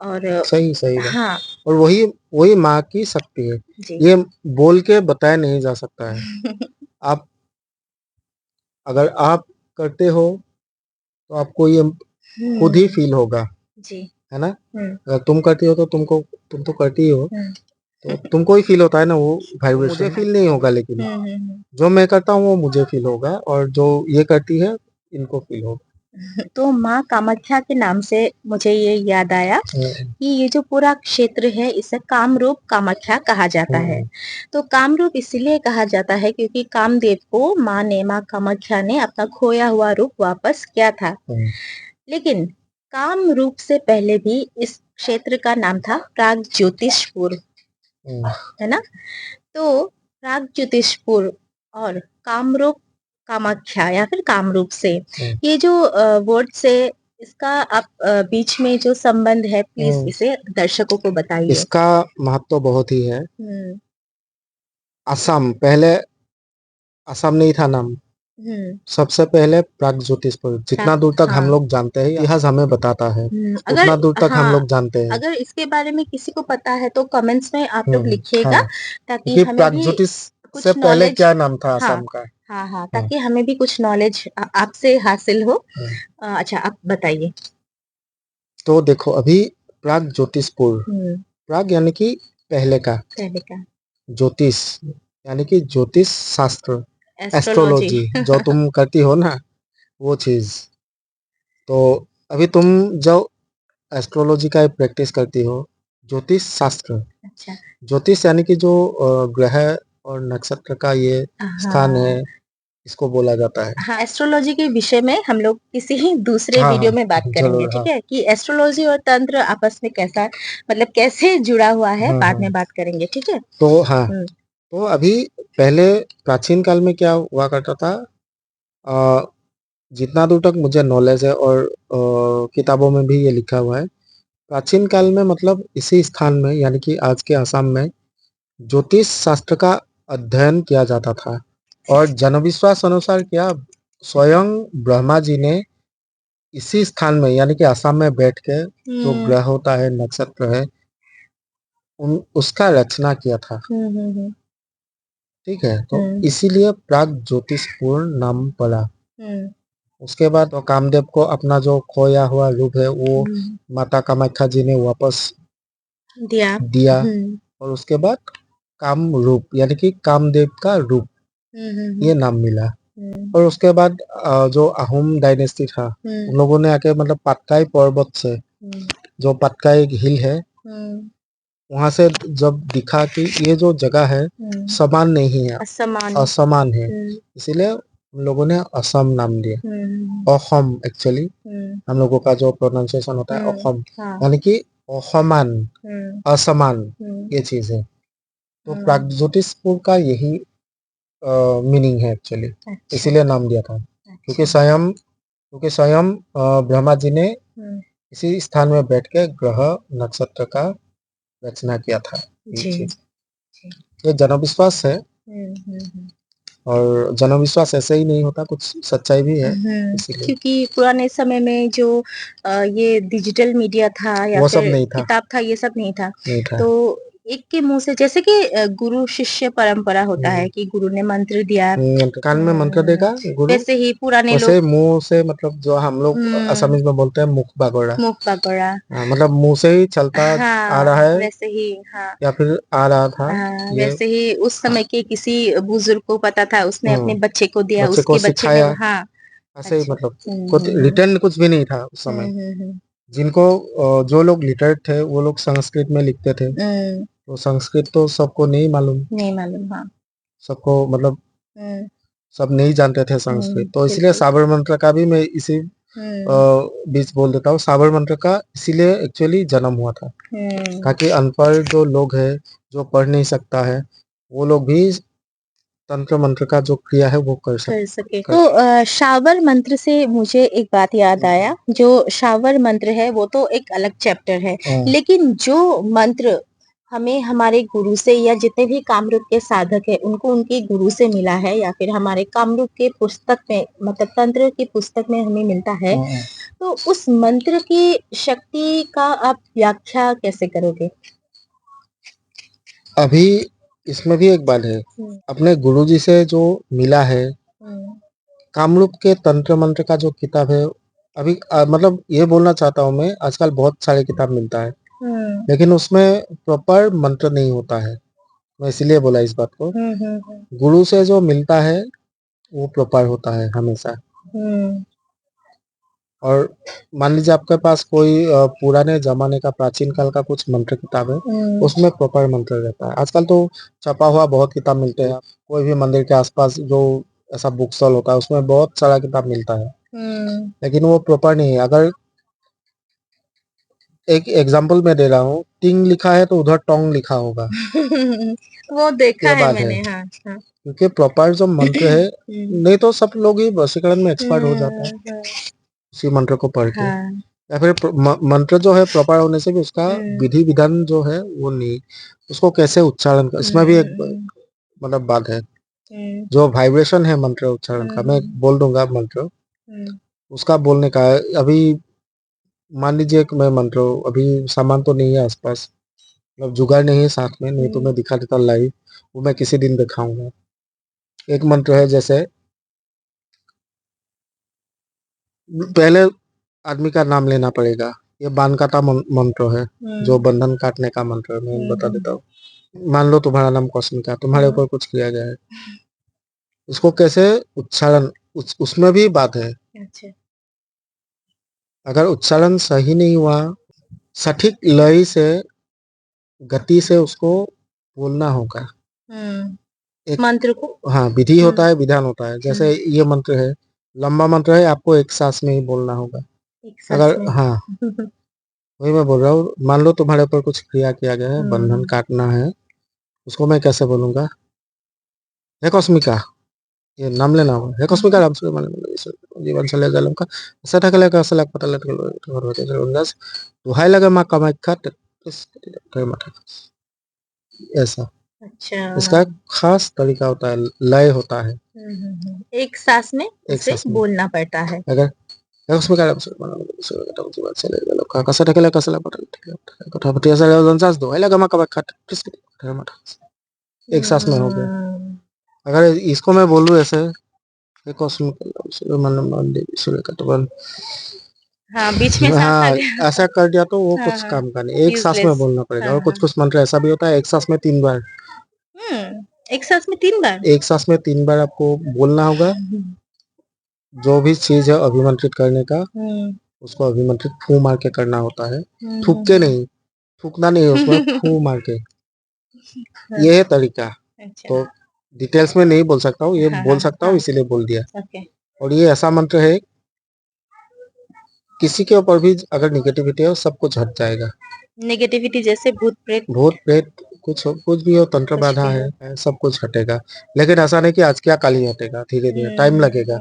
और सही सही बात। हाँ। और वही वही माँ की शक्ति है। जी। ये बोल के बताया नहीं जा सकता है। आप अगर आप करते हो तो आपको ये खुद ही हम्म। फील होगा, जी। है ना। हम्म। अगर तुम करती हो तो तुम तो करती ही हो, हम्म। तो तुमको ही फील होता है ना वो वाइब्रेशन। मुझे फील नहीं होगा, लेकिन हम्म। जो मैं करता हूँ वो मुझे फील होगा, और जो ये करती है इनको फील होगा। तो माँ कामाख्या के नाम से मुझे ये याद आया हम्म कि ये जो पूरा क्षेत्र है इसे कामरूप कामाख्या कहा जाता है। हम्म तो कामरूप इसलिए कहा जाता है क्योंकि कामदेव को माँ ने, माँ कामाख्या ने अपना खोया हुआ रूप वापस किया था। हम्म लेकिन काम रूप से पहले भी इस क्षेत्र का नाम था प्राग ज्योतिषपुर, हम्म है ना। तो प्राग ज्योतिषपुर और कामरूप कामाख्या या फिर कामरूप से, हम्म ये जो वर्ड से इसका आप बीच में जो संबंध है प्लीज हम्म। इसे दर्शकों को बताइए। इसका महत्व बहुत ही है। हम्म। असम पहले, असम नहीं था नाम। हम्म। सबसे पहले प्रागज्योतिषपुर, जितना दूर तक हम हाँ। लोग जानते हैं, इतिहास हमें बताता है, अगर उतना दूर तक हम हाँ, लोग जानते हैं। अगर इसके बारे में किसी को पता है तो कमेंट्स में आप लोग लिखिएगा, हाँ, ताकि क्योंकि हमें भी प्रागज्योतिष से कुछ पहले नॉलेज। क्या नाम था हाँ। असम का। हाँ हाँ, हाँ। ताकि हमें भी कुछ नॉलेज आपसे हासिल हो। हम्म। अच्छा, आप बताइए। तो देखो अभी प्रागज्योतिषपुर, हम्म। प्राग यानी कि पहले का, पहले का। ज्योतिष यानी कि ज्योतिष शास्त्र, एस्ट्रोलॉजी। एस्ट्रोलॉजी जो तुम करती हो ना, वो चीज। तो अभी तुम जो एस्ट्रोलॉजी का प्रैक्टिस करती हो, ज्योतिष शास्त्र, अच्छा। ज्योतिष यानी कि जो ग्रह और नक्षत्र का ये स्थान हाँ है, इसको बोला जाता है। हाँ, एस्ट्रोलॉजी के विषय में हम लोग किसी ही दूसरे हाँ वीडियो हाँ, में बात करेंगे, जरूर। ठीक हाँ है, कि एस्ट्रोलॉजी और तंत्र आपस में कैसा, मतलब कैसे जुड़ा हुआ है, हाँ बाद हाँ। में बात करेंगे, ठीक है। तो हाँ, हम्म। तो अभी पहले प्राचीन काल में क्या हुआ करता था, अ, जितना दूर तक मुझे नॉलेज है और किताबों में भी ये लिखा हुआ है प्राचीन काल में मतलब इसी स्थान में यानी कि आज के असम में ज्योतिष शास्त्र का अध्ययन किया जाता था और जनविश्वास अनुसार क्या स्वयं ब्रह्मा जी ने इसी स्थान में यानी कि असम में बैठ के जो ग्रह होता है नक्षत्र है उसका रचना किया था। ठीक है, तो इसीलिए प्राग ज्योतिषपूर्ण नाम पड़ा। उसके बाद तो कामदेव को अपना जो खोया हुआ रूप है वो माता कामाख्या जी ने वापस दिया और उसके बाद काम रूप यानी कि कामदेव का रूप ये नाम मिला। और उसके बाद जो अहोम डायनेस्टी था उन लोगों ने आके मतलब पाटकाई पर्वत से जो पाटकाई हिल है वहां से जब दिखा कि ये जो जगह है समान नहीं है, असमान है, इसीलिए उन लोगों ने असम नाम दिया। अहोम एक्चुअली हम लोगों का जो प्रोनाउंसिएशन होता है अहोम यानी कि असमान, असमान ये चीज है। तो प्रागज्योतिषपुर का यही मीनिंग है एक्चुअली, इसीलिए नाम दिया था क्योंकि स्वयं ब्रह्मा जी ने इसी स्थान में बैठ के ग्रह नक्षत्र का रचना किया था। ये चीज ये जनविश्वास है और जनविश्वास ऐसे ही नहीं होता, कुछ सच्चाई भी है इसीलिए। क्योंकि पुराने समय में जो ये डिजिटल मीडिया था या वो सब फिर नहीं था। किताब था ये सब नहीं था नहीं था। तो एक के मुंह से जैसे कि गुरु शिष्य परंपरा होता है कि गुरु ने मंत्र दिया कान में मंत्र देगा गुरु, वैसे ही पुराने वैसे लोग मुंह से मतलब जो हम लोग असमीज में बोलते हैं मुख बागोड़ा, मुख पकड़ा मतलब मुंह से ही चलता आ रहा है वैसे ही या फिर आ रहा था। ये वैसे ही उस समय के किसी बुजुर्ग को पता था उसने अपने बच्चे को दिया बच्चे को उसके बच्चे ने सिखाया, ऐसे ही मतलब कुछ रिटर्न कुछ भी नहीं था उस समय। जिनको जो लोग लिटरेट थे वो लोग संस्कृत में लिखते थे, तो संस्कृत तो सबको नहीं मालूम, हाँ सबको मतलब सब नहीं जानते थे संस्कृत, तो इसलिए साबर मंत्र का भी मैं इसी बीच बोल देता हूँ। साबर मंत्र का इसीलिए एक्चुअली जन्म हुआ था ताकि अनपढ़ जो लोग है जो पढ़ नहीं सकता है वो लोग भी तंत्र मंत्र का जो क्रिया है वो कर सके। तो शावर मंत्र से मुझे एक बात याद आया, जो शावर मंत्र है वो तो एक अलग चैप्टर है लेकिन जो मंत्र हमें हमारे गुरु से या जितने भी कामरूप के साधक है उनको उनके गुरु से मिला है या फिर हमारे कामरूप के पुस्तक में मतलब तंत्र की पुस्तक में हमें मिलता है तो उस मंत्र की शक्ति का आप व्याख्या कैसे करोगे? अभी इसमें भी एक बात है, अपने गुरुजी से जो मिला है कामरूप के तंत्र मंत्र का जो किताब है अभी मतलब ये बोलना चाहता हूँ मैं, आजकल बहुत सारे किताब मिलता है लेकिन उसमें प्रॉपर मंत्र नहीं होता है, मैं इसलिए बोला इस बात को। गुरु से जो मिलता है वो प्रॉपर होता है हमेशा। और मान लीजिए आपके पास कोई पुराने जमाने का प्राचीन काल का कुछ मंत्र किताब है उसमें प्रॉपर मंत्र रहता है। आजकल तो छपा हुआ बहुत किताब मिलते हैं, कोई भी मंदिर के आसपास जो ऐसा बुक स्टॉल होता है उसमें बहुत सारा किताब मिलता है लेकिन वो प्रॉपर नहीं है। अगर एक एग्जांपल मैं दे रहा हूँ, टिंग लिखा है तो उधर टोंग लिखा होगा वो देखा ये है बात मैंने है हाँ। क्योंकि प्रॉपर जो मंत्र है नहीं तो सब लोग ही वशीकरण में एक्सपर्ट हो जाता है उसी मंत्र को पढ़ के। या फिर मंत्र जो है प्रॉपर होने से भी उसका विधि विधान जो है वो नहीं, उसको कैसे उच्चारण कर, इसमें भी एक मतलब बात है। जो वाइब्रेशन है मंत्र उच्चारण का, मैं बोल दूंगा मंत्र उसका बोलने का है। अभी मान लीजिए कि मैं मंत्र अभी सामान तो नहीं है आसपास, मतलब जुगाड़ नहीं है साथ में, नहीं तो मैं दिखा देता लाइव, वो मैं किसी दिन दिखाऊंगा। एक मंत्र है जैसे पहले आदमी का नाम लेना पड़ेगा, ये बान काटा मंत्र है जो बंधन काटने का मंत्र है, मैं बता देता हूँ। मान लो तुम्हारा नाम कौसमिका, तुम्हारे ऊपर कुछ किया गया है, इसको कैसे उच्चारण उसमें भी बात है। अगर उच्चारण सही नहीं हुआ, सटीक लय से गति से उसको बोलना होगा एक मंत्र को हाँ विधि होता है विधान होता है। जैसे ये मंत्र है लंबा मंत्र है, आपको एक सांस में ही बोलना होगा। अगर हाँ वही मैं बोल रहा हूँ, मान लो तुम्हारे ऊपर कुछ क्रिया किया गया है, बंधन काटना है, उसको मैं कैसे बोलूंगा, हे कौसमिका, ये नाम लेना होगा हे कस्मिका राम जीवन चले जालम का सेठाकले का सलाक पतलत उन्दास दुहाई लगे माँ कामाख्या माथा ऐसा अच्छा इसका एक खास तरीका होता है, लय होता है एक सांस में एक उसे सांस में। बोलना पड़ता है। अगर कस्मिका राम जीवन चले जालम का सेठाकले का सलाक पतलत कथा पतिया से उन्दास दुहाई लगे माँ कामाख्या माथा एक सांस में हो गया। अगर इसको मैं बोलूँ ऐसे हाँ, बीच में सांस आ हाँ गया। ऐसा कर दिया तो वो हाँ, कुछ हाँ, काम का नहीं, एक सांस में यूज़लेस। बोलना पड़ेगा। हाँ, और कुछ हाँ। कुछ मंत्र ऐसा भी होता है एक सांस में 3 बार, एक सांस में 3 बार? एक सांस में 3 बार आपको बोलना होगा। जो भी चीज है अभिमंत्रित करने का उसको अभिमंत्रित फू मार के करना होता है, थूक के नहीं, थूकना नहीं है उसमें, फू मार के। ये है तरीका। अच्छा। तो डिटेल्स में नहीं बोल सकता हूँ, ये हाँ, बोल हाँ, सकता हूँ हाँ। इसीलिए बोल दिया। ओके। और ये ऐसा मंत्र है किसी के ऊपर भी अगर निगेटिविटी है सब कुछ हट जाएगा। नेगेटिविटी जैसे भूत-प्रेत भूत प्रेत कुछ भी हो, तंत्र कुछ बाधा भी हो। है सब कुछ हटेगा। लेकिन ऐसा नहीं कि आज क्या कल ही हटेगा, धीरे धीरे टाइम लगेगा।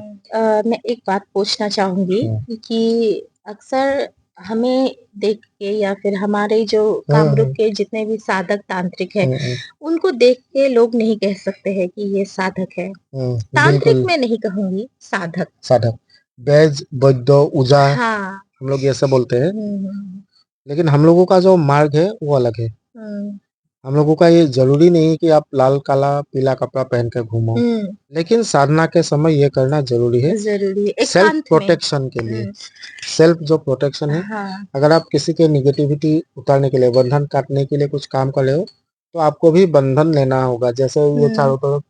मैं एक बात पूछना चाहूँगी हम्म, कि अक्सर हमें देख के या फिर हमारे जो कामरूप हम्म, के जितने भी साधक तांत्रिक हैं, हम्म, उनको देख के लोग नहीं कह सकते हैं कि ये साधक है। तांत्रिक बिल्कुल मैं नहीं कहूँगी, साधक। साधक वैज वैद्य उजा हाँ। हम लोग ये सब बोलते हैं। हुँ, लेकिन हम लोगों का जो मार्ग है वो अलग है। हुँ, हम लोगों का ये जरूरी नहीं है कि आप लाल काला पीला कपड़ा पहन कर घूमो, हुँ, लेकिन साधना के समय ये करना जरूरी है ज़रूरी है, सेल्फ एकांत में। प्रोटेक्शन के लिए। सेल्फ जो प्रोटेक्शन है, हाँ। अगर आप किसी के निगेटिविटी उतारने के लिए, बंधन काटने के लिए कुछ काम कर रहे हो तो आपको भी बंधन लेना होगा। जैसे ये हुँ, चारों तरफ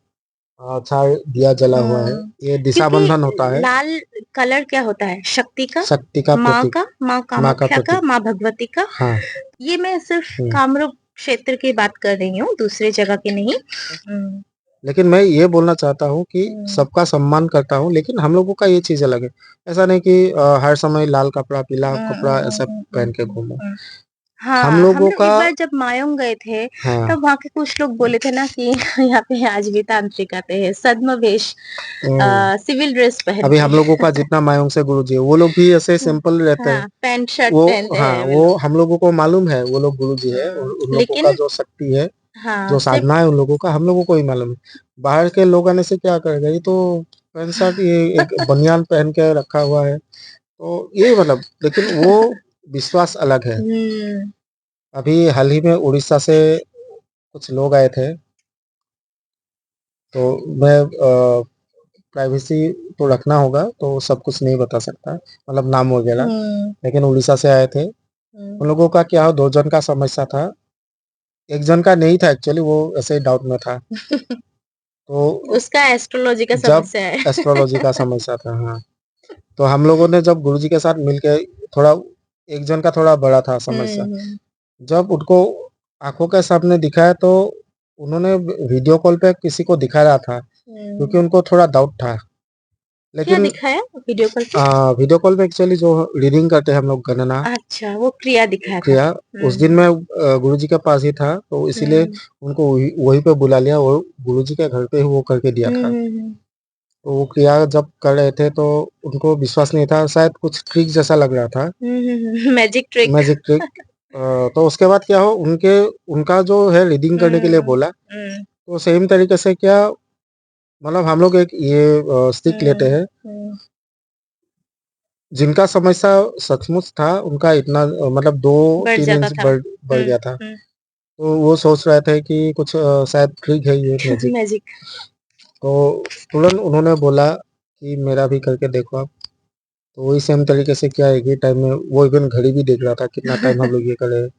चार दिया जला हुआ है, ये दिशा क्योंकि बंधन होता है। लाल कलर क्या होता है? शक्ति का, शक्ति का माँ प्रतीक, का, माँ माँ का कामाख्या का, प्रतीक। माँ भगवती का। हाँ। ये मैं सिर्फ हम्म। कामरूप क्षेत्र की बात कर रही हूँ, दूसरे जगह की नहीं। हुँ, लेकिन मैं ये बोलना चाहता हूँ कि हुँ, सबका सम्मान करता हूँ, लेकिन हम लोगों का ये चीज अलग है। ऐसा नहीं कि हर समय लाल कपड़ा पीला कपड़ा ऐसा पहन के घूमो। हुँ। हम हाँ, हम लोगों लोग का एक बार जब मायोंग गए थे, हाँ। तब वहाँ के कुछ लोग बोले थे ना कि यहाँ पे आज भी तांत्रिक आते हैं, छद्मवेश हम्म, सिविल ड्रेस पहन अभी के। हम लोगों का जितना मायूंग से गुरु जी है वो लोग भी ऐसे सिंपल रहते हैं। हाँ, पैंट शर्ट वो पहनते हाँ हैं वे वो लोग। हम लोगों को मालूम है वो लोग गुरु जी है, उन लोगों का लेकिन जो शक्ति है, हाँ, जो सिर्फ साधना है उन लोगों का हम लोगों को ही मालूम है। बाहर के लोग आने से क्या करेगा, ये तो पैंट शर्ट ये एक बनियान पहन के रखा हुआ है, तो ये मतलब। लेकिन वो विश्वास अलग है। हुँ, अभी हाल ही में उड़ीसा से कुछ लोग आए थे, तो मैं प्राइवेसी तो रखना होगा तो सब कुछ नहीं बता सकता, मतलब नाम वगैरह। हुँ, लेकिन उड़ीसा से आए थे, हुँ। उन लोगों का क्या हो, 2 जन का समस्या था। एक जन का नहीं था एक्चुअली, वो ऐसे ही डाउट में था। तो उसका एस्ट्रोलॉजी का जब समस्या है। एस्ट्रोलॉजी का समस्या था, हाँ। तो हम लोगों ने जब गुरुजी के साथ मिलके थोड़ा, एक जन का थोड़ा बड़ा था समस्या, हुँ, हुँ, जब उनको आंखों के सामने दिखाया तो उन्होंने वीडियो कॉल पे किसी को दिखा रहा था, क्योंकि हुँ। उनको थोड़ा डाउट था। क्या लेकिन दिखाया वीडियो कॉल पे? वीडियो कॉल पे एक्चुअली जो रीडिंग करते हैं हम लोग, गणना अच्छा, वो क्रिया दिखाया था। क्रिया, उस दिन हुँ, मैं गुरुजी के पास ही था, तो इसीलिए हुँ, उनको वहीं पे बुला लिया और गुरुजी के घर पे ही वो करके दिया हुँ, था। हुँ, हुँ। तो वो क्रिया जब कर रहे थे तो उनको विश्वास नहीं था, शायद कुछ ट्रिक जैसा लग रहा था, हुँ, हुँ, हुँ, मैजिक ट्रिक। Magic trick. तो उसके बाद क्या हो, उनके उनका जो है रीडिंग करने के लिए हुँ, बोला, हुँ, तो सेम तरीके से क्या, मतलब हम लोग एक ये स्टिक लेते हुँ, हैं, हुँ, जिनका समस्या सचमुच था उनका इतना मतलब दो बढ़ तीन जाता इंच था। बढ़ हुँ, गया था। हुँ, तो वो सोच रहे थे कि कुछ शायद ट्रिक है ये मैजिक। मैजिक। तो तुरंत उन्होंने बोला कि मेरा भी करके देखो आप। तो वही सेम तरीके से क्या है कि टाइम में वो इवन घड़ी भी देख रहा था कितना टाइम हम लोग ये कर रहे हैं।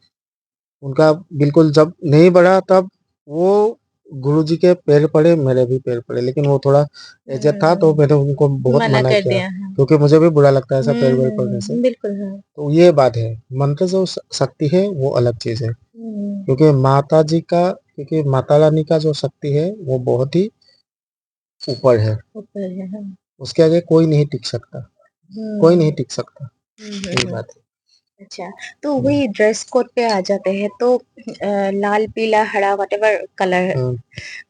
उनका बिल्कुल जब नहीं बढ़ा तब वो गुरुजी के पैर पड़े, मेरे भी पैर पड़े, लेकिन वो थोड़ा एजेड था तो हुँ, मैंने उनको बहुत मना मना कर किया, दिया, हाँ। क्योंकि मुझे भी बुरा लगता है ऐसा पैर वैर पड़ने से। बिल्कुल, हाँ। तो ये बात है, मंत्र जो शक्ति है वो अलग चीज है। हुँ, क्योंकि माता रानी का जो शक्ति है वो बहुत ही ऊपर है, ऊपर है, हाँ। उसके आगे कोई नहीं टिक सकता, कोई नहीं हुँ, टिक सकता। हुँ, यही हुँ, हुँ। बात अच्छा, तो है। वही ड्रेस कोड पे आ जाते हैं तो लाल, पीला, हरा व्हाटएवर कलर हम्म,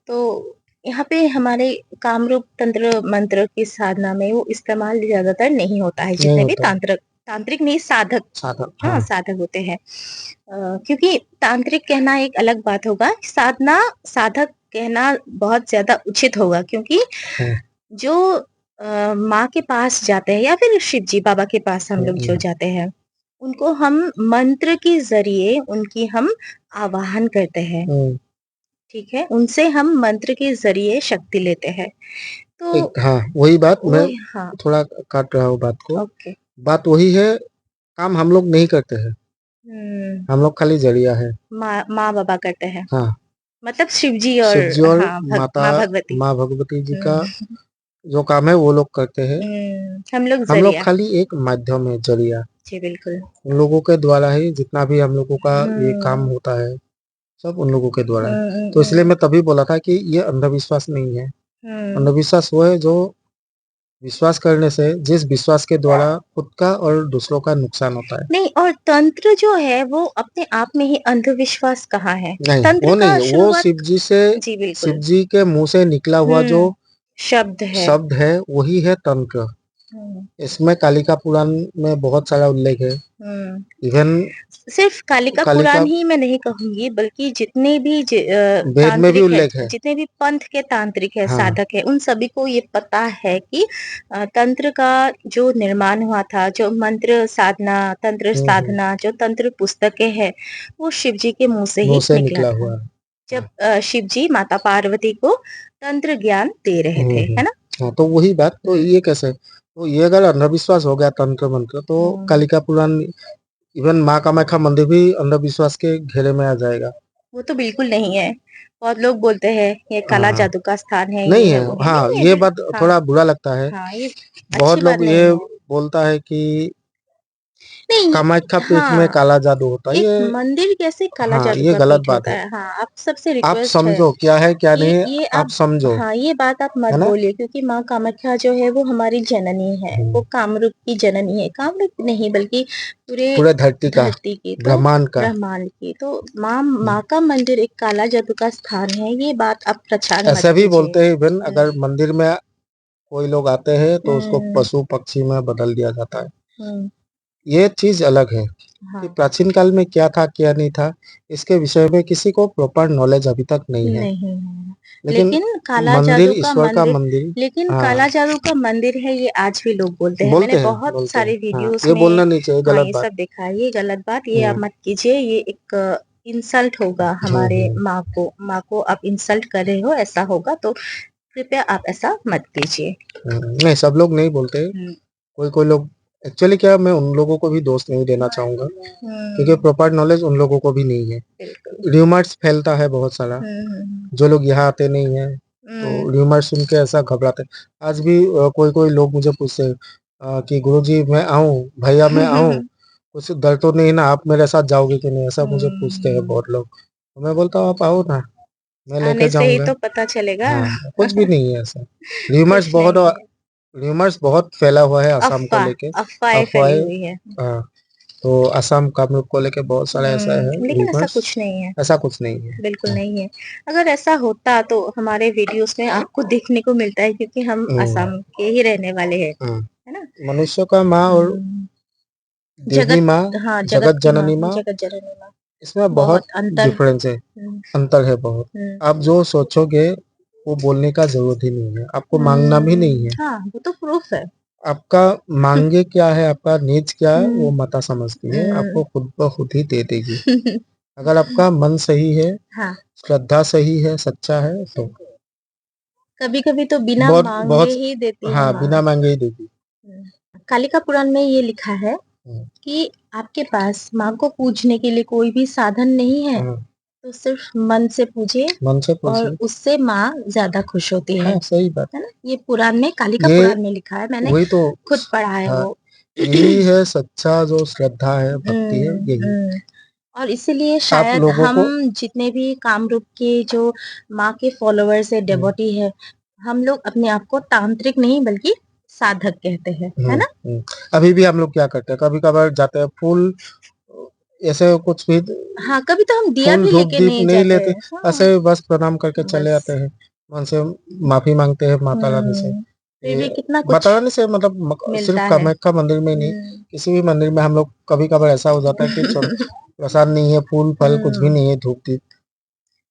तो यहाँ पे हमारे कामरूप तंत्र मंत्र की साधना में वो इस्तेमाल ज्यादातर नहीं होता है, नहीं जितने भी होता है तांत्रिक नहीं, साधक, साधक। हाँ हाँ साधक होते हैं। क्योंकि तांत्रिक कहना एक अलग बात होगा, साधना साधक कहना बहुत ज्यादा उचित होगा, क्योंकि हाँ जो माँ के पास जाते हैं या फिर शिव जी बाबा के पास हम हाँ, लोग जो जाते हैं, उनको हम मंत्र के जरिए उनकी हम आवाहन करते हैं, हाँ, ठीक है, उनसे हम मंत्र के जरिए शक्ति लेते हैं। तो एक हाँ वही बात वो, मैं हाँ, थोड़ा काट रहा हूँ बात को। ओके, बात वही है, काम हम लोग नहीं करते हैं, हम्म, हम लोग खाली जरिया है। माँ बाबा करते हैं, हाँ मतलब शिव जी और, शिव जी और हाँ, माता माँ भगवती, माँ भगवती जी का हम्म, जो काम है वो लोग करते हैं। हम लोग हम लोग जरिया, खाली एक माध्यम है, जरिया। जी बिल्कुल, उन लोगों के द्वारा ही जितना भी हम लोगों का ये काम हम्म, होता है, सब उन लोगों के द्वारा है। हम्म, तो इसलिए हम्म, मैं तभी बोला था कि ये अंधविश्वास नहीं है। हम्म, अंधविश्वास वो है जो विश्वास करने से, जिस विश्वास के द्वारा खुद का और दूसरों का नुकसान होता है। नहीं, और तंत्र जो है वो अपने आप में ही अंधविश्वास कहाँ है? नहीं तंत्र वो का नहीं है, वो शुरुआत, शिव जी से, जी शिव बिल्कुल, जी के मुंह से निकला हुआ जो हम्म, शब्द है, शब्द है वही है तंत्र। हम्म, इसमें कालिका पुराण में बहुत सारा उल्लेख है। हम्म, इवन सिर्फ कालिका कालिका पुराण ही मैं नहीं कहूंगी, बल्कि जितने भी वेद में भी तांत्रिक है, उल्लेख है। जितने भी पंथ के तांत्रिक है, हाँ साधक है, उन सभी को ये पता है कि तंत्र का जो निर्माण हुआ था, जो मंत्र साधना, तंत्र साधना, जो तंत्र पुस्तकें हैं, वो शिव जी के मुंह से मुंह ही से निकला निकला था, हुआ है। जब हाँ शिव जी माता पार्वती को तंत्र ज्ञान दे रहे थे, है ना? हाँ तो वही बात, तो हम्म, ये कैसे, तो ये अगर अंधविश्वास हो गया तंत्र मंत्र, तो हम्म, कालिका पुराण, इवन माँ कामाख्या मंदिर भी अंधविश्वास के घेरे में आ जाएगा। वो तो बिल्कुल नहीं है। बहुत लोग बोलते हैं ये काला हाँ जादू का स्थान है, ये नहीं है, है। वो है, हाँ नहीं है, ये बात हाँ, थोड़ा बुरा लगता है। हाँ, ये अच्छी बहुत बात लोग नहीं ये है। बोलता है कि नहीं, कामाख्या पीठ में हाँ, काला जादू होता है, एक ये मंदिर कैसे काला हाँ जादू ये का गलत पीठ बात होता है। है? हाँ, आप सबसे आप रिक्वेस्ट है, समझो क्या है क्या नहीं है, ये आप आप, समझो, हाँ, ये बात आप मत है ना। बोलिए, क्योंकि माँ कामाख्या जो है वो हमारी जननी है, वो कामरूप की जननी है, कामरूप नहीं बल्कि पूरे पूरे धरती का, धरती की, तो ब्रह्मांड का। ब्रह्मांड की, तो माँ का मंदिर एक काला जादू का स्थान है, ये बात आप प्रचार मत ऐसे भी कीजिए। बोलते हैं, इवन अगर मंदिर में कोई लोग आते हैं तो उसको हम्म, पशु पक्षी में बदल दिया जाता है। हम्म, ये चीज अलग है कि हाँ, प्राचीन काल में क्या था क्या नहीं था, इसके विषय में किसी को प्रॉपर नॉलेज अभी तक नहीं है। नहीं है, लेकिन लेकिन काला मंदिर, जादू का ईश्वर का मंदिर, मंदिर। लेकिन हाँ काला जादू का मंदिर है, ये आज भी लोग बोलते हैं, मैंने बहुत बोलते हैं। सारे हाँ वीडियोस ये में, बोलना नहीं चाहिए, हाँ, गलत ये बात। सब देखा है, ये गलत बात, ये आप हम्म मत कीजिए, ये एक इंसल्ट होगा हमारे हम्म। माँ को आप इंसल्ट कर रहे हो, ऐसा होगा, तो कृपया आप ऐसा मत कीजिए। नहीं सब लोग नहीं बोलते, हम्म, कोई कोई लोग। एक्चुअली क्या, मैं उन लोगों को भी दोष नहीं देना चाहूंगा, क्योंकि हम्म, प्रॉपर नॉलेज उन लोगों को भी नहीं है। बिल्कुल, र्यूमर्स फैलता है बहुत सारा, हम्म, जो लोग यहाँ आते नहीं है तो हम्म, र्यूमर सुन के ऐसा घबराते हैं। आज भी कोई कोई लोग मुझे पूछते हैं कि गुरुजी मैं आऊं, भैया मैं आऊं, हम्म, कुछ डर तो नहीं ना, आप मेरे साथ जाओगे कि नहीं, ऐसा मुझे पूछते हैं हम्म, बहुत लोग। तो मैं बोलता हूँ आप आओ ना, मैं लेके आने से ही जाऊंगा। तो पता चलेगा। हाँ कुछ भी नहीं है ऐसा। र्यूमर्स कुछ बहुत, नहीं है, र्यूमर्स बहुत फैला हुआ है असम को अफवाह, लेके। अफवाहें फैली अफवाहें। हुई है। हाँ तो असम कामरूप को लेके बहुत सारा ऐसा है लेकिन ऐसा र्यूमर्स। कुछ नहीं है, ऐसा कुछ नहीं है। बिल्कुल हाँ, नहीं है। अगर ऐसा होता तो हमारे वीडियोस में आपको देखने को मिलता है, क्योंकि हम हम्म, असम के ही रहने वाले हैं, हाँ। है ना? मनुष्य का माँ और हम्म, देवी जगत, माँ, हाँ, जगत जगत की माँ, जननी माँ, जगत जननी माँ, इसमें बहुत बहुत अंतर, डिफरेंस है, हम्म, अंतर है बहुत। हम्म, आप जो सोचोगे वो बोलने का जरूरत ही नहीं है, आपको मांगना भी नहीं है। हाँ, वो तो प्रूफ है। आपका मांगे क्या है, आपका नीड्स क्या है, वो हम्म, माता समझती है, हम्म, आपको खुद ब खुद ही दे देगी। अगर आपका मन सही है, हाँ, श्रद्धा सही है, सच्चा है, तो कभी कभी तो बिना बहुत मांगे बहुत, ही देती है हाँ माँ। बिना मांगे ही देगी। कालिका पुराण में ये लिखा है हम्म, कि आपके पास माँ को पूजने के लिए कोई भी साधन नहीं है, हाँ, तो सिर्फ मन से पूजिए, मन से और पूछिए। उससे माँ ज्यादा खुश होती हाँ सही बात। है ना? ये पुराण में, कालिका ये पुराण में लिखा है, मैंने वही तो। खुद पढ़ा है हाँ वो। यही है सच्चा जो श्रद्धा है, भक्ति है, यही। हम्म, और इसीलिए आप शायद लोगों हम को जितने भी कामरूप के जो माँ के फॉलोअर्स है, हम्म, डेवोटी है, हम लोग अपने आप को तांत्रिक नहीं बल्कि साधक कहते हैं, है ना? अभी भी हम लोग क्या करते हैं, कभी कभार जाते हैं फूल, ऐसे कुछ भी, हाँ, कभी तो हम दिया फूल भी धूप लेके दीप नहीं नहीं जाते लेते, हैं, हाँ, ऐसे बस प्रणाम करके चले बस, आते हैं। उनसे माफी मांगते हैं माता रानी से। फिर भी ये कितना माता कुछ रानी से मतलब सिर्फ मिलता है। कामाख्या मंदिर में ही नहीं, किसी भी मंदिर में हम लोग कभी कभार ऐसा हो जाता है कि प्रसाद नहीं है, फूल फल कुछ भी नहीं है, धूप दीप,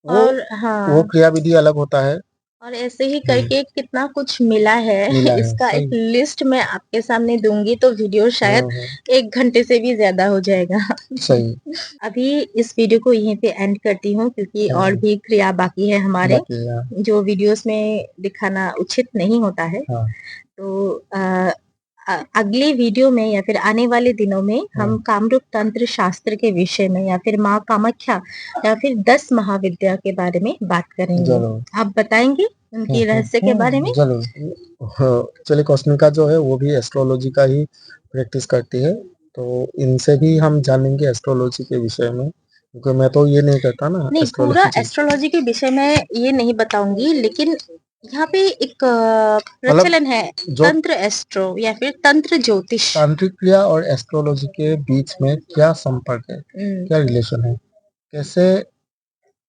वो और वो हाँ, क्रिया विधि अलग होता है। और ऐसे ही हम्म, करके कितना कुछ मिला है। मिला है इसका एक सही। लिस्ट मैं आपके सामने दूंगी तो वीडियो शायद हम्म, 1 घंटे से भी ज्यादा हो जाएगा। सही। अभी इस वीडियो को यहीं पे एंड करती हूँ क्योंकि और हम्म, भी क्रिया बाकी है हमारे, बाकी है। जो वीडियोस में दिखाना उचित नहीं होता है। हाँ। तो अगले वीडियो में या फिर आने वाले दिनों में हम कामरूप तंत्र शास्त्र के विषय में या फिर माँ कामाख्या या फिर 10 महाविद्या के बारे में बात करेंगे। जरूर। आप बताएंगे उनकी रहस्य के बारे में? जरूर। हाँ, चलिए कॉस्मिका जो है वो भी एस्ट्रोलॉजी का ही प्रैक्टिस करती है, तो इनसे भी हम जानेंगे एस्ट्रोलॉजी के विषय में, क्योंकि मैं तो ये नहीं करता ना नहीं, पूरा एस्ट्रोलॉजी। एस्ट्रोलॉजी के विषय में ये नहीं बताऊंगी, लेकिन यहाँ पे एक मतलब प्रचलन है, जो तंत्र एस्ट्रो या फिर तंत्र ज्योतिष। तांत्रिक क्रिया और एस्ट्रोलॉजी के बीच में क्या संपर्क है, हम्म, क्या रिलेशन है, कैसे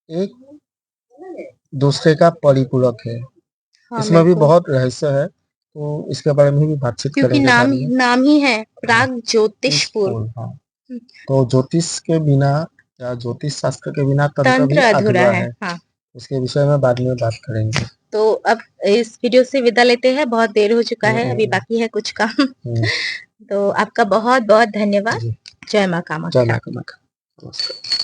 एक दूसरे का परिपूरक है, हाँ इसमें भी बिल्कुल, बहुत रहस्य है, तो इसके बारे में भी बातचीत क्योंकि करेंगे नाम बाद में। नाम ही है हाँ, प्राग ज्योतिषपुर। पीसफुल, हाँ। तो ज्योतिष के बिना या ज्योतिष शास्त्र के बिना तंत्र तंत्र भी अधूरा अधूरा है, है। हाँ। उसके विषय में बाद में बात करेंगे। तो अब इस वीडियो से विदा लेते हैं, बहुत देर हो चुका हम्म, है, अभी बाकी है कुछ काम। हम्म, तो आपका बहुत बहुत धन्यवाद। जी। जय माँ जय कामाख्या। माता। नमस्कार।